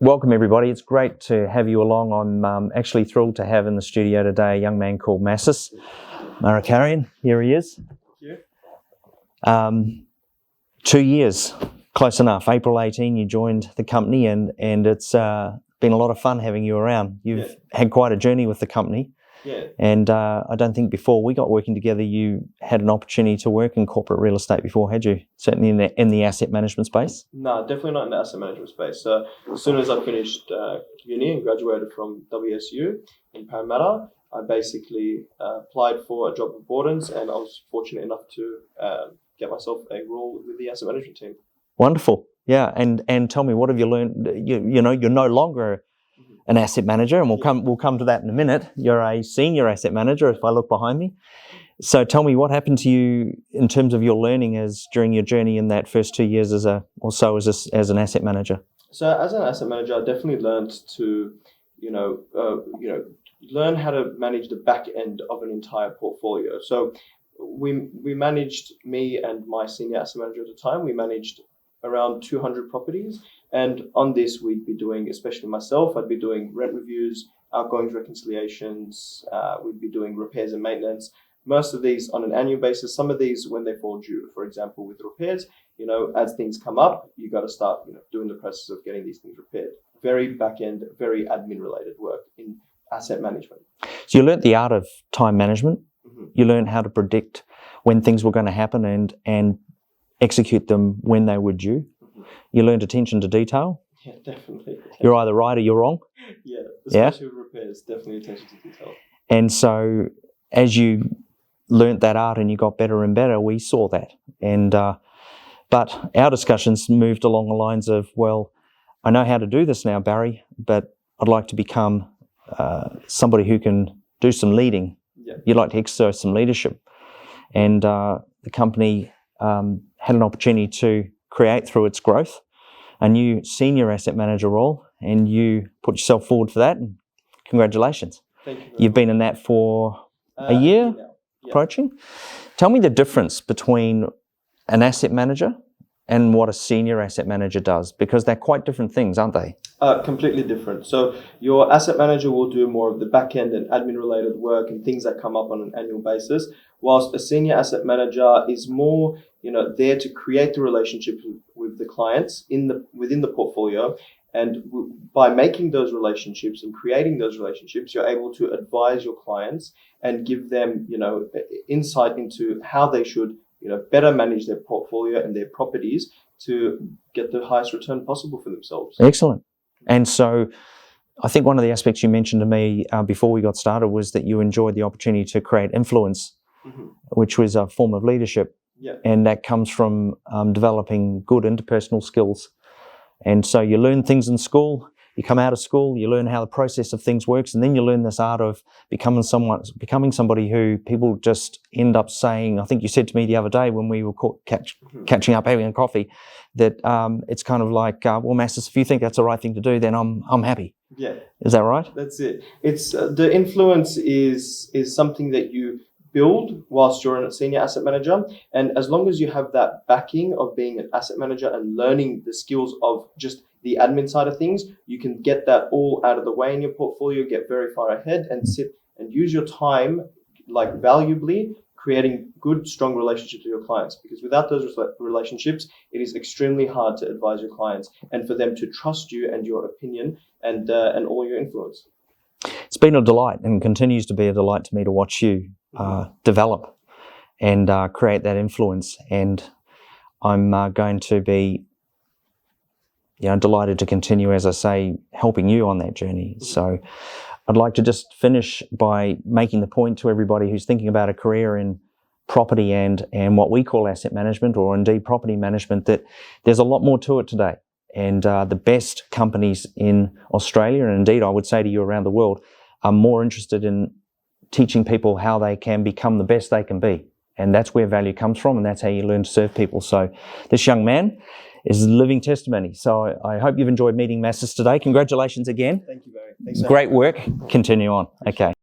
Welcome everybody. It's great to have you along. I'm actually thrilled to have in the studio today a young man called Masis, Markarian. Here he is. Thank you. 2 years, close enough. April 18 you joined the company and it's been a lot of fun having you around. You've had quite a journey with the company. Yeah. And I don't think before we got working together you had an opportunity to work in corporate real estate before, had you? Certainly in the asset management space? No, definitely not in the asset management space. So as soon as I finished uni and graduated from WSU in Parramatta, I basically applied for a job at Bawdens, and I was fortunate enough to get myself a role with the asset management team. Wonderful. Yeah, and tell me, what have you learned? You know, you're no longer an asset manager, and we'll come to that in a minute. You're a senior asset manager, if I look behind me. So tell me, what happened to you in terms of your learning during your journey in that first 2 years as an asset manager? So as an asset manager, I definitely learned to, learn how to manage the back end of an entire portfolio. So we managed, me and my senior asset manager at the time, we managed around 200 properties. And on this, we'd be doing, especially myself, I'd be doing rent reviews, outgoings reconciliations, we'd be doing repairs and maintenance. Most of these on an annual basis, some of these when they fall due. For example, with repairs, as things come up, you got to start, doing the process of getting these things repaired. Very back-end, very admin-related work in asset management. So you learnt the art of time management. Mm-hmm. You learned how to predict when things were going to happen and execute them when they were due. Mm-hmm. You learned attention to detail. Yeah, definitely. You're either right or you're wrong. Yeah, especially with repairs, definitely attention to detail. And so as you learnt that art and you got better and better, we saw that. And but our discussions moved along the lines of, well, I know how to do this now, Barry, but I'd like to become somebody who can do some leading. Yeah. You'd like to exercise some leadership. And the company had an opportunity to create, through its growth, a new senior asset manager role, and you put yourself forward for that, and congratulations. Thank you. You've been in that for a year now. Yeah. approaching. Tell me the difference between an asset manager and what a senior asset manager does, because they're quite different things, aren't they? Completely different. So your asset manager will do more of the back end and admin related work and things that come up on an annual basis, whilst a senior asset manager is more, there to create the relationships with the clients within the portfolio. And by making those relationships and creating those relationships, you're able to advise your clients and give them, insight into how they should, better manage their portfolio and their properties to get the highest return possible for themselves. Excellent. And so I think one of the aspects you mentioned to me before we got started was that you enjoyed the opportunity to create influence, Mm-hmm. which was a form of leadership. Yeah. And that comes from developing good interpersonal skills. And so you learn things in school, you come out of school, you learn how the process of things works, and then you learn this art of becoming somebody who people just end up saying, I think you said to me the other day when we were catching up, having a coffee, that it's kind of like, well, Masis, if you think that's the right thing to do, then I'm happy. Yeah. Is that right? That's it. It's the influence is something that you build whilst you're a senior asset manager, and as long as you have that backing of being an asset manager and learning the skills of just the admin side of things, you can get that all out of the way in your portfolio, get very far ahead, and sit and use your time valuably, creating good, strong relationships with your clients. Because without those relationships, it is extremely hard to advise your clients and for them to trust you and your opinion and all your influence. It's been a delight and continues to be a delight to me to watch you develop and create that influence. And I'm going to be delighted to continue, as I say, helping you on that journey. So I'd like to just finish by making the point to everybody who's thinking about a career in property and what we call asset management, or indeed property management, that there's a lot more to it today. And the best companies in Australia, and indeed I would say to you around the world, are more interested in teaching people how they can become the best they can be. And that's where value comes from, and that's how you learn to serve people. So this young man is a living testimony. So I hope you've enjoyed meeting Masis today. Congratulations again. Thank you, Barry. Thanks. Great work. Continue on. Okay.